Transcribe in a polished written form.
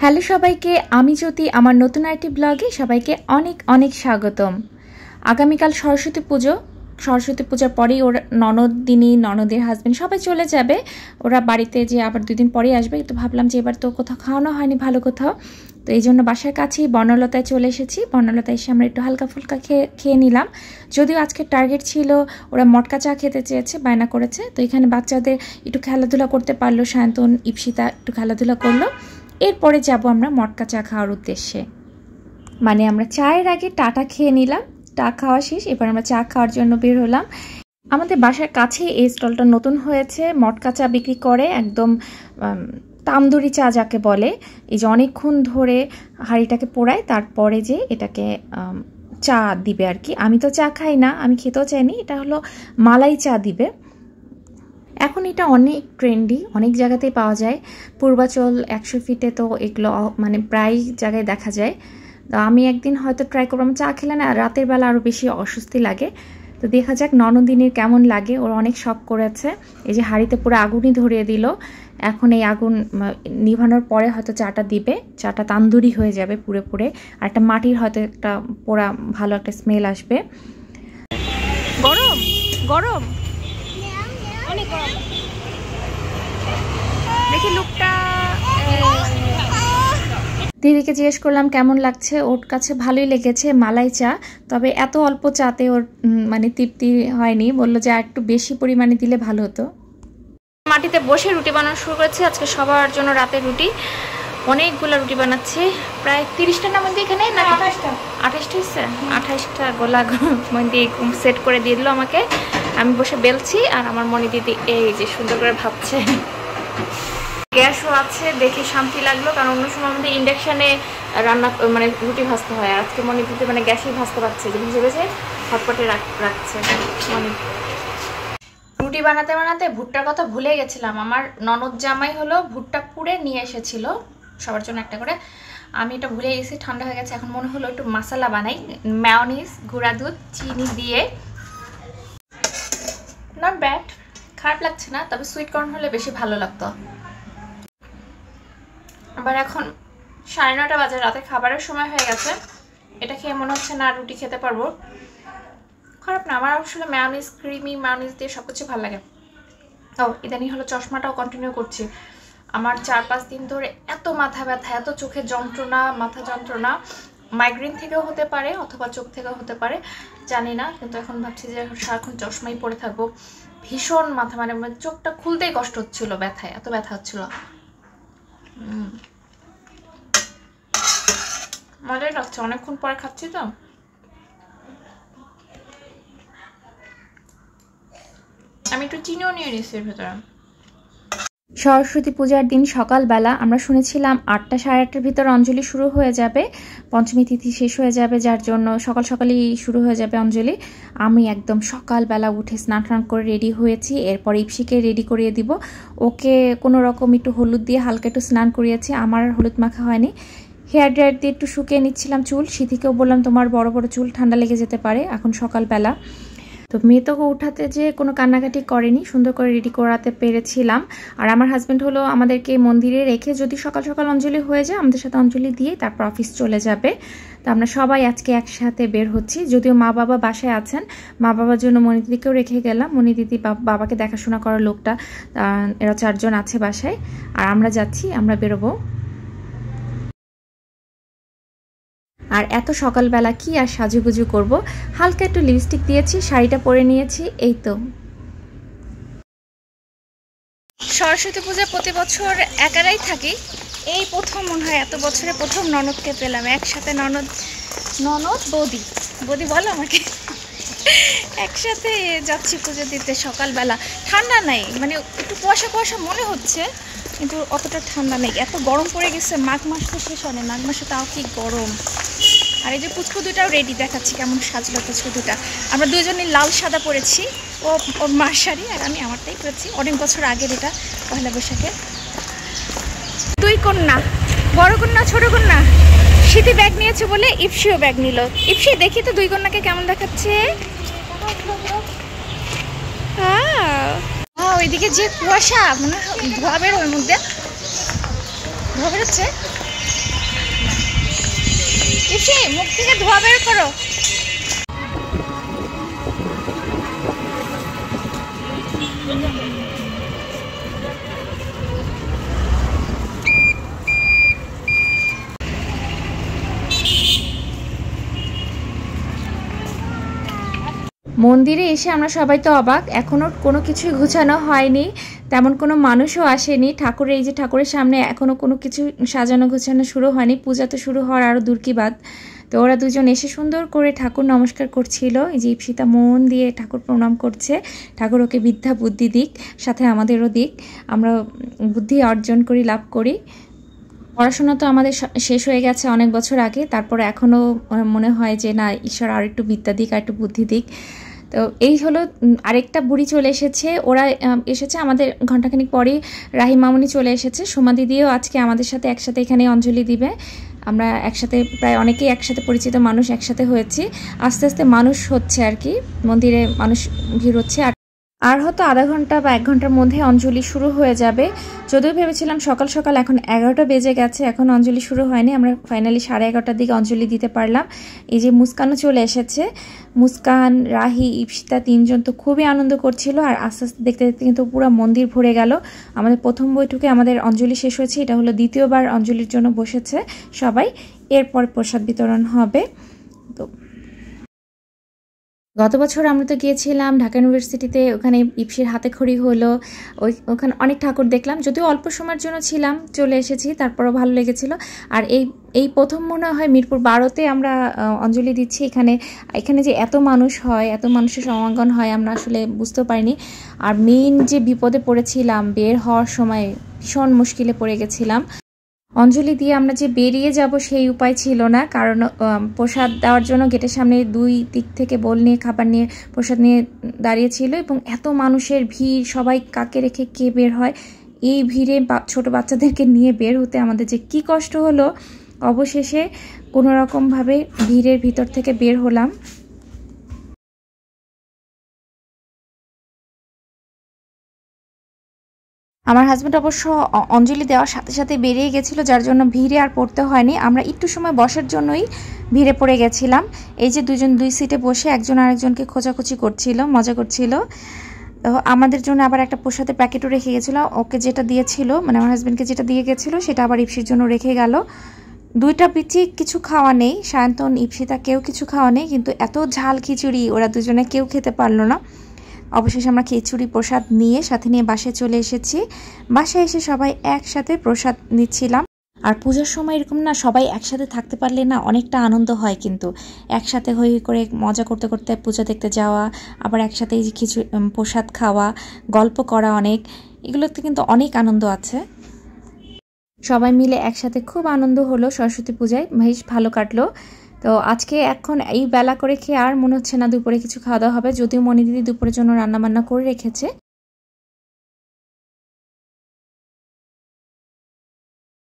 Hello সবাইকে, আমি জ্যোতি আমার নতুন আরেকটি ব্লগে সবাইকে অনেক অনেক স্বাগতম। আগামীকাল সরস্বতী পুজো। সরস্বতী পূজার পরেই ওর ননদিনী ননদের হাজবেন্ড সবাই চলে যাবে। ওরা বাড়িতে যে আবার 2 দিন পরেই আসবে। তো ভাবলাম যে এবার তো কোথাও খাওয়ানো হয়নি ভালো কোথাও, তো এই জন্য বাসার কাছেই বনলতায় চলে এসেছি। বনলতায় এসে আমরা একটু হালকা ফুলকা খেয়ে নিলাম। যদিও আজকে টার্গেট ছিল, ওরা মটকা চা খেতে চেয়েছে, বায়না করেছে। তো এখানে বাচ্চাদের একটু খেলাধুলা করতে পারলো, সায়ন্তন ইপসিতা একটু খেলাধুলা করলো। এরপরে যাব আমরা মটকা চা খাওয়ার উদ্দেশ্যে। মানে আমরা চায়ের আগে টাটা খেয়ে নিলাম, টা খাওয়া শেষ, এবার আমরা চা খাওয়ার জন্য বের হলাম। আমাদের বাসার কাছে এই স্টলটা নতুন হয়েছে, মটকা চা বিক্রি করে, একদম তান্দুরি চা যাকে বলে। এই যে অনেকক্ষণ ধরে হাঁড়িটাকে পোড়ায়, তারপরে যে এটাকে চা দিবে আর কি। আমি তো চা খাই না, আমি খেতেও চাইনি। এটা হলো মালাই চা দিবে। এখন এটা অনেক ট্রেন্ডি, অনেক জায়গাতেই পাওয়া যায়। পূর্বাচল 100 ফিটে তো এগুলো মানে প্রায় জায়গায় দেখা যায়। তো আমি একদিন হয়তো ট্রাই করবো। আমি চা খেলে না রাতের বেলা আরও বেশি অস্বস্তি লাগে। তো দেখা যাক ননদিনীর কেমন লাগে। ওরা অনেক শখ করেছে। এই যে হাঁড়িতে পুরো আগুনই ধরিয়ে দিল। এখন এই আগুন নিভানোর পরে হয়তো চাটা দিবে, চাটা তান্দুরি হয়ে যাবে পুরে। আর একটা মাটির হয়তো একটা পোড়া ভালো একটা স্মেল আসবে। গরম গরম অনেক গরম। দেখি লুকটা। দিদিকে জিজ্ঞেস করলাম কেমন লাগছে, ওর কাছে ভালোই লেগেছে মালাই চা। তবে এত অল্প চাতে ওর মানে তৃপ্তি হয়নি, বললো যে আর একটু বেশি পরিমাণে দিলে ভালো হতো। মাটিতে বসে রুটি বানানো শুরু করেছি আজকে সবার জন্য। রাতে রুটি, অনেকগুলো রুটি বানাচ্ছি, প্রায় 30টা না মধ্যে এখানে না 28টা হচ্ছে। 28টা গোলা মধ্যে সেট করে দিয়ে দিল আমাকে। আমি বসে বেলছি আর আমার মনি দিদি এই যে সুন্দর করে ভাবছে। গ্যাসও আছে, দেখে শান্তি লাগলো, কারণ অন্য সময় আমাদের ইন্ডাকশানে রান্না মানে রুটি ভাজতে হয়। আজকে মনি দিদি মানে গ্যাসেই ভাজতে পারছে, যে ভেজে ভেজে হটপটে রাখছে মনি। রুটি বানাতে বানাতে ভুট্টার কথা ভুলে গেছিলাম। আমার ননদ জামাই হলো ভুট্টা পুড়ে নিয়ে এসেছিল সবার জন্য একটা করে। আমি এটা ভুলে গেছি, ঠান্ডা হয়ে গেছে। এখন মনে হলো একটু মশলা বানাই, মেয়োনিজ, গুঁড়া দুধ, চিনি দিয়ে। নট ব্যাড, খারাপ লাগছে না, তবে সুইট কর্ন হলে বেশি ভালো লাগতো। আবার এখন 9:30 বাজে, রাতে খাবারের সময় হয়ে গেছে। এটা খেয়ে মনে হচ্ছে না রুটি খেতে পারবো। খারাপ না, আমার আসলে মেয়োনিজ, ক্রিমি মেয়োনিজ দিয়ে সব কিছু ভালো লাগে। ও ইদানিং হলো চশমাটাও কন্টিনিউ করছি। আমার 4-5 দিন ধরে এত মাথা ব্যথা, এত চোখের যন্ত্রণা, মাথা যন্ত্রণা, মাইগ্রেন থেকেও হতে পারে অথবা চোখ থেকেও হতে পারে, জানি না। কিন্তু এখন ভাবছি যে সারাক্ষণ চশমাই পরে থাকবো। ভীষণ মাথা মানে চোখটা খুলতেই কষ্ট হচ্ছিল ব্যথায়, এত ব্যথা হচ্ছিল। মজাই লাগছে, অনেকক্ষণ পরে খাচ্ছি তো। আমি একটু চিনিও নিয়ে নিচ্ছি এর ভেতরে। সরস্বতী পূজার দিন সকালবেলা আমরা শুনেছিলাম 8টা 8:30টার ভিতর অঞ্জলি শুরু হয়ে যাবে, পঞ্চমী তিথি শেষ হয়ে যাবে, যার জন্য সকালই শুরু হয়ে যাবে অঞ্জলি। আমি একদম সকালবেলা উঠে স্নান টান করে রেডি হয়েছি। এরপর ইপসিকে রেডি করিয়ে দিব। ওকে কোনো রকম একটু হলুদ দিয়ে হালকা একটু স্নান করিয়েছি, আমার হলুদ মাখা হয়নি। হেয়ার ড্রায়ার দিয়ে একটু শুকিয়ে নিচ্ছিলাম চুল। সিথিকেও বললাম তোমার বড় বড় চুল, ঠান্ডা লেগে যেতে পারে এখন সকালবেলা। তো মেয়ে তোকে উঠাতে যে কোনো কান্নাকাটি করেনি, সুন্দর করে রেডি করাতে পেরেছিলাম। আর আমার হাজব্যান্ড হলো আমাদেরকে মন্দিরে রেখে, যদি সকাল সকাল অঞ্জলি হয়ে যায় আমাদের সাথে অঞ্জলি দিয়ে তারপর অফিস চলে যাবে। তো আমরা সবাই আজকে একসাথে বের হচ্ছি। যদিও মা বাবা বাসায় আছেন, মা বাবার জন্য মনি দিদিকেও রেখে গেলাম। মনি দিদি বাবাকে দেখাশোনা করার লোকটা, এরা 4 জন আছে বাসায়। আর আমরা যাচ্ছি, আমরা বেরোবো। আর এত সকালবেলা কি আর সাজুগুজু করব, হালকা একটু লিপস্টিক দিয়েছি, শাড়িটা পরে নিয়েছি, এই তো। সরস্বতী পূজা প্রতি বছর একারাই থাকি, এই প্রথম মনে হয় এত বছরে প্রথম ননদকে পেলাম একসাথে। ননদ বৌদি বলো আমাকে, একসাথে যাচ্ছি পুজো দিতে সকালবেলা। ঠান্ডা নাই, মানে একটু কুয়াশা মনে হচ্ছে, কিন্তু অতটা ঠান্ডা নেই। এত গরম পড়ে গেছে, মাঘ মাস তো শেষ হয় না, মাঘ মাসে তাও কি গরম। আর এই যে পুচকু দুটাও রেডি, দেখাচ্ছি কেমন সাজলো পুচকু দুটা। আমরা দুজনই লাল সাদা পরেছি, ওর মার শাড়ি আর আমি আমারটাই পরেছি, অনেক বছর আগের এটা, পয়লা বৈশাখে। 2 কন্যা, বড় কন্যা ছোট কন্যা। শীতে ব্যাগ নিয়েছে বলে ইপসিও ব্যাগ নিল। ইপসি দেখি তো 2 কন্যাকে কেমন দেখাচ্ছে। ওইদিকে যে কুয়াশা, মানে ধোয়া বের ওর মধ্যে ধোয়া বেরোচ্ছে। ইসি মুখ থেকে ধোয়া বের করো। মন্দিরে এসে আমরা সবাই তো অবাক, এখনো কোনো কিছুই গোছানো হয়নি, তেমন কোনো মানুষও আসেনি। ঠাকুরের এই যে ঠাকুরের সামনে এখনো কোনো কিছু সাজানো গোছানো শুরু হয়নি, পূজা তো শুরু হওয়ার আরও দূর কি বাদ। তো ওরা দুজন এসে সুন্দর করে ঠাকুর নমস্কার করছিল। এই যে ইপসিতা মন দিয়ে ঠাকুর প্রণাম করছে, ঠাকুর ওকে বিদ্যা বুদ্ধি দিক, সাথে আমাদেরও দিক, আমরা বুদ্ধি অর্জন করি, লাভ করি। পড়াশোনা তো আমাদের শেষ হয়ে গেছে অনেক বছর আগে, তারপরে এখনও মনে হয় যে না, ঈশ্বর আর একটু বিদ্যা দিক, আর একটু বুদ্ধি দিক। তো এই হলো আরেকটা বুড়ি চলে এসেছে, ওরা এসেছে আমাদের ঘণ্টাখানিক পরেই। রাহি মামুনি চলে এসেছে, সোমা দিদিও আজকে আমাদের সাথে একসাথে এখানে অঞ্জলি দিবে। আমরা একসাথে প্রায় অনেকেই একসাথে পরিচিত মানুষ একসাথে হয়েছি। আস্তে আস্তে মানুষ হচ্ছে আর কি, মন্দিরে মানুষ ভিড় হচ্ছে। আর হয়তো আধা ঘন্টা বা 1 ঘন্টার মধ্যে অঞ্জলি শুরু হয়ে যাবে। যদিও ভেবেছিলাম সকাল সকাল, এখন 11টা বেজে গেছে, এখন অঞ্জলি শুরু হয়নি। আমরা ফাইনালি 11:30টার দিকে অঞ্জলি দিতে পারলাম। এই যে মুস্কানও চলে এসেছে, মুস্কান, রাহি, ইপসিতা 3জন তো খুবই আনন্দ করছিল। আর আস্তে আস্তে দেখতে দেখতে কিন্তু পুরো মন্দির ভরে গেল। আমাদের প্রথম বৈঠকে আমাদের অঞ্জলি শেষ হয়েছে, এটা হলো দ্বিতীয়বার অঞ্জলির জন্য বসেছে সবাই। এরপর প্রসাদ বিতরণ হবে। তো গত বছর আমরা তো গিয়েছিলাম ঢাকা ইউনিভার্সিটিতে, ওখানে ইপসির হাতে খড়ি হলো, ওখানে অনেক ঠাকুর দেখলাম। যদিও অল্প সময়ের জন্য ছিলাম, চলে এসেছি, তারপরও ভালো লেগেছিল। আর এই প্রথম মনে হয় মিরপুর 12তে আমরা অঞ্জলি দিচ্ছি। এখানে যে এত মানুষ হয়, এত মানুষের সমাগম হয়, আমরা আসলে বুঝতে পারিনি। আর মেইন যে বিপদে পড়েছিলাম, বের হওয়ার সময় ভীষণ মুশকিলে পড়ে গেছিলাম। অঞ্জলি দিয়ে আমরা যে বেরিয়ে যাব সেই উপায় ছিল না, কারণ প্রসাদ দেওয়ার জন্য গেটের সামনে 2 দিক থেকে বোল নিয়ে, খাবার নিয়ে, প্রসাদ নিয়ে দাঁড়িয়েছিল। এবং এত মানুষের ভিড়, সবাই কাকে রেখে কে বের হয়, এই ভিড়ে ছোট বাচ্চাদেরকে নিয়ে বের হতে আমাদের যে কি কষ্ট হলো। অবশেষে কোনো রকমভাবে ভিড়ের ভিতর থেকে বের হলাম। আমার হাজব্যান্ড অবশ্য অঞ্জলি দেওয়ার সাথে সাথে বেরিয়ে গেছিলো, যার জন্য ভিড়ে আর পড়তে হয়নি। আমরা একটু সময় বসার জন্যই ভিড়ে পড়ে গেছিলাম। এই যে দুজন 2 সিটে বসে একজন আরেকজনকে খোঁচাখুচি করছিল, মজা করছিল। তো আমাদের জন্য আবার একটা প্রসাদের প্যাকেটও রেখে গেছিলো। ওকে যেটা দিয়েছিল, মানে আমার হাজব্যান্ডকে যেটা দিয়ে গেছিলো, সেটা আবার ইপসির জন্য রেখে গেল। 2টা পিচি কিছু খাওয়া নেই, সায়ন্তন, ইপসিতা কেউ কিছু খাওয়া নেই, কিন্তু এত ঝাল খিচুড়ি ওরা দুজনে কেউ খেতে পারলো না। অবশেষে আমরা খিচুড়ি প্রসাদ নিয়ে সাথে নিয়ে বাসায় চলে এসেছি। বাসায় এসে সবাই একসাথে প্রসাদ নিচ্ছিলাম। আর পূজার সময় এরকম না, সবাই একসাথে থাকতে পারলে না অনেকটা আনন্দ হয়, কিন্তু একসাথে হই করে মজা করতে করতে পূজা দেখতে যাওয়া, আবার একসাথে এই যে প্রসাদ খাওয়া, গল্প করা, অনেক, এগুলোতে কিন্তু অনেক আনন্দ আছে। সবাই মিলে একসাথে খুব আনন্দ হলো সরস্বতী পূজায়, বেশ ভালো কাটলো। তো আজকে এখন এই বেলা করে খেয়ে আর মনে হচ্ছে না দুপুরে কিছু খাওয়া দাওয়া হবে, যদিও মনি দিদি দুপুরের জন্য রান্নাবান্না করে রেখেছে।